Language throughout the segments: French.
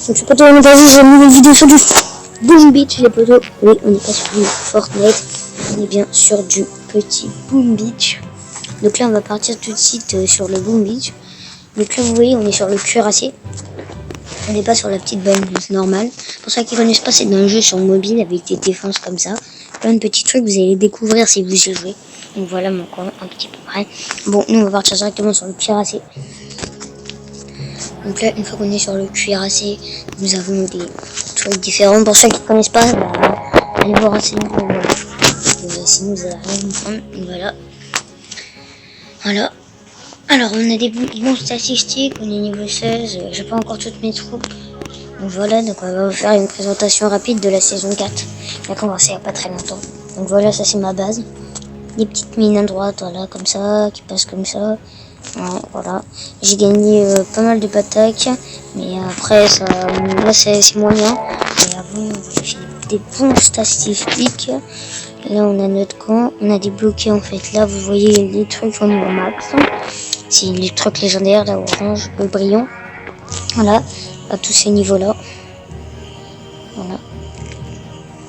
Donc je peux te remettre j'ai une nouvelle vidéo sur du Boom Beach les potos. Oui, on n'est pas sur du Fortnite, on est bien sur du petit Boom Beach. Donc là on va partir tout de suite sur le Boom Beach. Donc là vous voyez on est sur le cuirassé. On n'est pas sur la petite balle normale. Pour ceux qui ne connaissent pas, c'est un jeu sur mobile avec des défenses comme ça. Plein de petits trucs, vous allez les découvrir si vous y jouez. Donc voilà mon coin un petit peu près. Bon, nous on va partir directement sur le cuirassé. Donc là, une fois qu'on est sur le cuirassé, nous avons des trucs différents. Pour ceux qui ne connaissent pas, bah, allez voir renseigner. Voilà. Sinon vous allez rien comprendre. Voilà. Voilà. Alors on a des bons statistiques, on est niveau 16, j'ai pas encore toutes mes troupes. Donc voilà, donc on va vous faire une présentation rapide de la saison 4. On a commencé il n'y a pas très longtemps. Donc voilà, ça c'est ma base. Des petites mines à droite, voilà, comme ça, qui passent comme ça. Voilà. J'ai gagné pas mal de batailles, mais après ça, là c'est moyen. Et avant, j'ai des bons statistiques. Et là on a notre camp, on a débloqué en fait, là vous voyez les trucs au niveau max. C'est les trucs légendaires, là, orange, le brillant. Voilà, à tous ces niveaux-là. Voilà.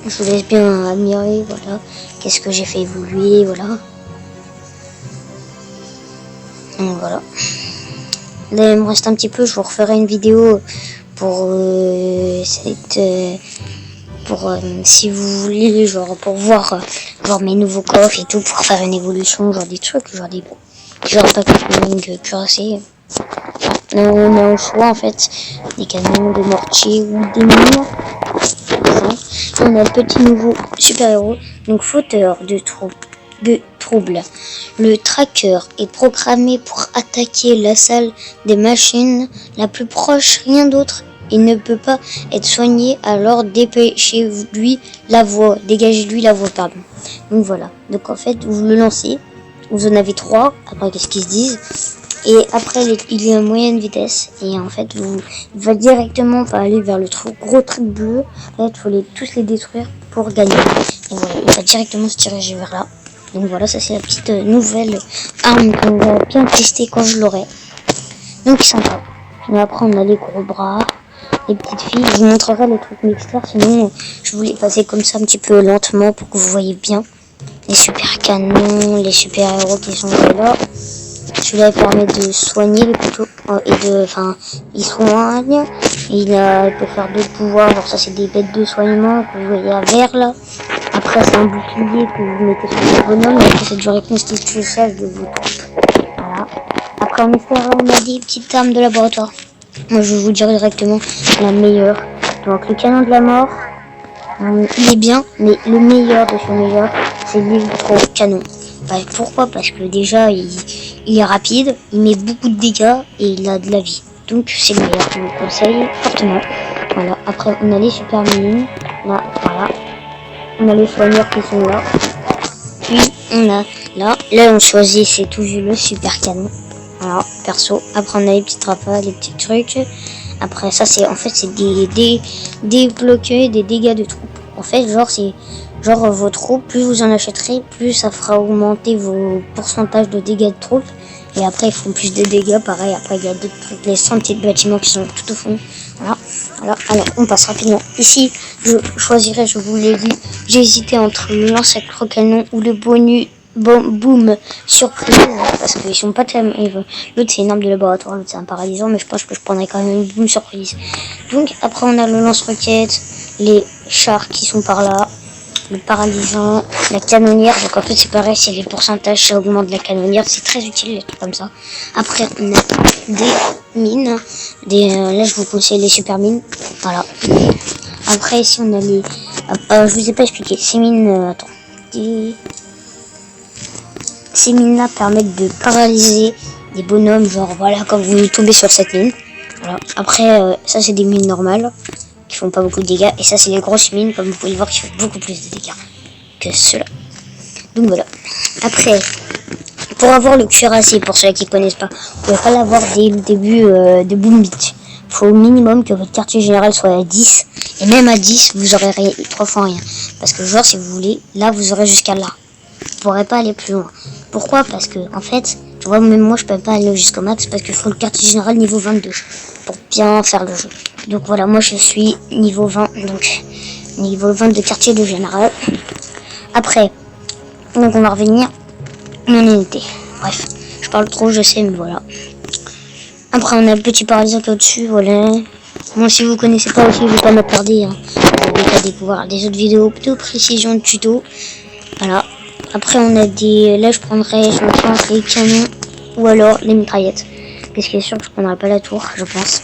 Je vous laisse bien admirer, voilà. Qu'est-ce que j'ai fait évoluer, voilà. Donc voilà. Là, il me reste un petit peu, je vous referai une vidéo pour si vous voulez, genre pour voir genre mes nouveaux coffres et tout, pour faire une évolution, genre des trucs, genre pas que cuirassé. On a au choix en fait des canons, des mortiers ou des mines. On a le petit nouveau super héros, donc fauteur de troubles. Le tracker est programmé pour attaquer la salle des machines la plus proche, rien d'autre. Il ne peut pas être soigné, alors dégagez-lui la voie, pardon. Donc voilà, donc en fait vous le lancez, vous en avez 3, après qu'est-ce qu'ils se disent. Et après il est en moyenne vitesse et en fait il va directement pas aller vers le gros truc bleu. En fait il faut tous les détruire pour gagner. Et voilà, il va directement se diriger vers là. Donc voilà, ça c'est la petite nouvelle arme qu'on va bien tester quand je l'aurai. Donc sympa. Et après on a les gros bras, les petites filles. Je vous montrerai les trucs mixteurs, sinon je voulais passer comme ça un petit peu lentement pour que vous voyez bien. Les super canons, les super héros qui sont là. Celui-là permet de soigner les couteaux il soigne. Il peut faire d'autres pouvoirs, genre ça c'est des bêtes de soignement que vous voyez à vert là. Après c'est un bouclier que vous mettez sur le bonhomme et c'est du reconstitution de vos troupes. Voilà. Après en mystère on a des petites armes de laboratoire. Moi je vais vous dire directement la meilleure. Donc le canon de la mort, il est bien, mais le meilleur de ce meilleur, c'est l'électro-canon. Pourquoi? Parce que déjà il est rapide, il met beaucoup de dégâts et il a de la vie. Donc c'est le meilleur, je vous le conseille fortement. Voilà, après on a les super mines, là, voilà. On a les soigneurs qui sont là. Puis on a là on choisit, c'est toujours le super canon. Voilà, perso. Après on a les petites rafales, les petits trucs. Après ça c'est débloquer des dégâts de troupes. En fait vos troupes, plus vous en achèterez, plus ça fera augmenter vos pourcentages de dégâts de troupes. Et après ils font plus de dégâts, pareil. Après il y a d'autres trucs, les 100 petits bâtiments qui sont tout au fond. Voilà. Alors on passe rapidement. Ici je choisirais, je vous l'ai dit, j'ai hésité entre le lance-canon ou le bonus boom surprise, parce qu'ils sont pas tellement. L'autre c'est une arme de laboratoire, l'autre c'est un paralysant, mais je pense que je prendrais quand même une boom surprise. Donc après on a le lance-roquette, les chars qui sont par là, le paralysant, la canonnière. Donc en fait c'est pareil, c'est les pourcentages, ça augmente la canonnière, c'est très utile les trucs comme ça. Après on a des mines, là je vous conseille les super mines. Voilà. Après ici on a les, je vous ai pas expliqué ces mines. Ces mines-là permettent de paralyser des bonhommes, genre voilà, quand vous tombez sur cette mine. Voilà. Après, ça c'est des mines normales, qui font pas beaucoup de dégâts. Et ça c'est les grosses mines, comme vous pouvez le voir, qui font beaucoup plus de dégâts que ceux-là. Donc voilà. Après, pour avoir le cuirassé, pour ceux qui connaissent pas, vous pouvez pas l'avoir dès le début de Boom Beach. Il faut au minimum que votre quartier général soit à 10. Et même à 10, vous aurez 3 fois rien. Parce que genre, si vous voulez, là vous aurez jusqu'à là. Vous pourrez pas aller plus loin. Pourquoi? Parce que en fait Tu vois, même moi je peux pas aller jusqu'au max parce qu'il faut le quartier général niveau 22 pour bien faire le jeu. Donc voilà, moi je suis niveau 20, donc niveau 20 de quartier de général. Après, donc on va revenir mon unité. Bref, je parle trop, je sais, mais voilà. Après on a le petit paradis qui est au-dessus, voilà. Moi si vous connaissez pas aussi, je vais pas m'attarder. Hein. Vous pouvez pas découvrir des autres vidéos de précision de tuto. Voilà. Après on a des... Là je prendrais, je pense, les canons ou alors les mitraillettes. Parce que sûr que je prendrai pas la tour, je pense.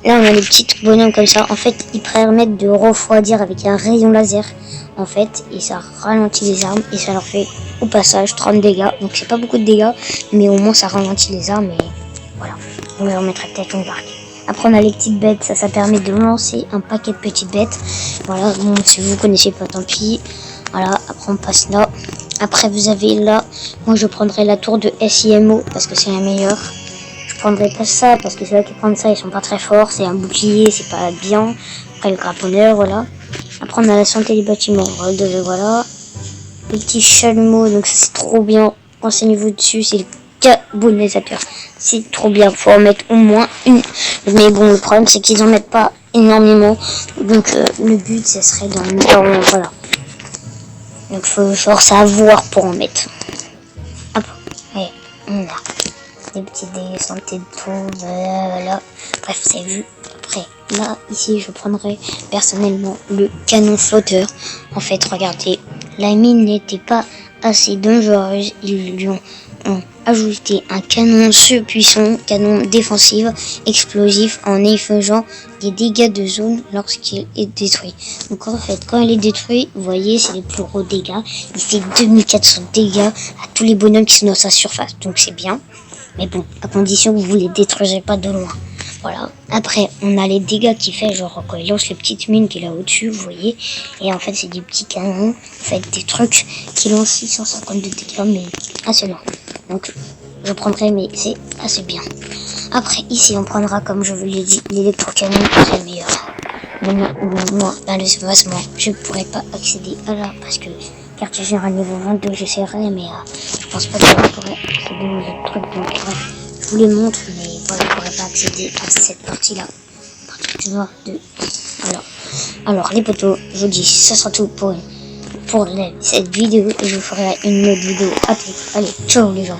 Là on a des petits bonhommes comme ça. En fait ils permettent de refroidir avec un rayon laser. En fait, et ça ralentit les armes et ça leur fait au passage 30 dégâts. Donc c'est pas beaucoup de dégâts, mais au moins ça ralentit les armes et voilà. Donc j'en mettrai peut-être une barque. Après on a les petites bêtes, ça permet de lancer un paquet de petites bêtes. Voilà, bon si vous connaissez pas tant pis. Voilà, après on passe là. Après vous avez là, moi je prendrai la tour de SIMO parce que c'est la meilleure. Je prendrai pas ça parce que ceux qui prennent ça ils sont pas très forts, c'est un bouclier, c'est pas bien. Après le grapponneur, voilà. Après on a la santé des bâtiments, voilà. Le petit chalumeau, donc ça c'est trop bien. Renseignez-vous dessus, c'est le carbonisateur. C'est trop bien, faut en mettre au moins une. Mais bon, le problème c'est qu'ils en mettent pas énormément. Donc le but ce serait d'en mettre, voilà. Donc faut genre savoir pour en mettre. Après, on a des petits dés, santé de tout, voilà. Bref, c'est vu. Après, là, ici, je prendrais personnellement le canon flotteur. En fait, regardez, la mine n'était pas assez dangereuse. Ils lui ont ajouté un canon surpuissant, canon défensif, explosif, en effaçant des dégâts de zone lorsqu'il est détruit. Donc en fait, quand il est détruit, vous voyez, c'est les plus gros dégâts. Il fait 2400 dégâts à tous les bonhommes qui sont dans sa surface. Donc c'est bien. Mais bon, à condition que vous les détruisez pas de loin. Voilà. Après, on a les dégâts qu'il fait, genre quand il lance les petites mines qu'il a au-dessus, vous voyez. Et en fait, c'est des petits canons, en fait, des trucs qui lancent 652 dégâts, mais assez loin. Donc, je prendrai, mais c'est assez bien. Après, ici, on prendra, comme je vous l'ai dit, l'électrocanon, c'est le meilleur. Mais moi, dans le soubassement, je ne pourrais pas accéder à là, parce que quartier général niveau 22, j'essaierai, mais je pense pas que je pourrais accéder aux autres trucs. Donc, bref, je vous les montre, mais voilà, je ne pourrais pas accéder à cette partie-là. Partie noire de... Alors, les potos, je vous dis, ça sera tout pour cette vidéo, et je vous ferai une autre vidéo. Allez, ciao les gens.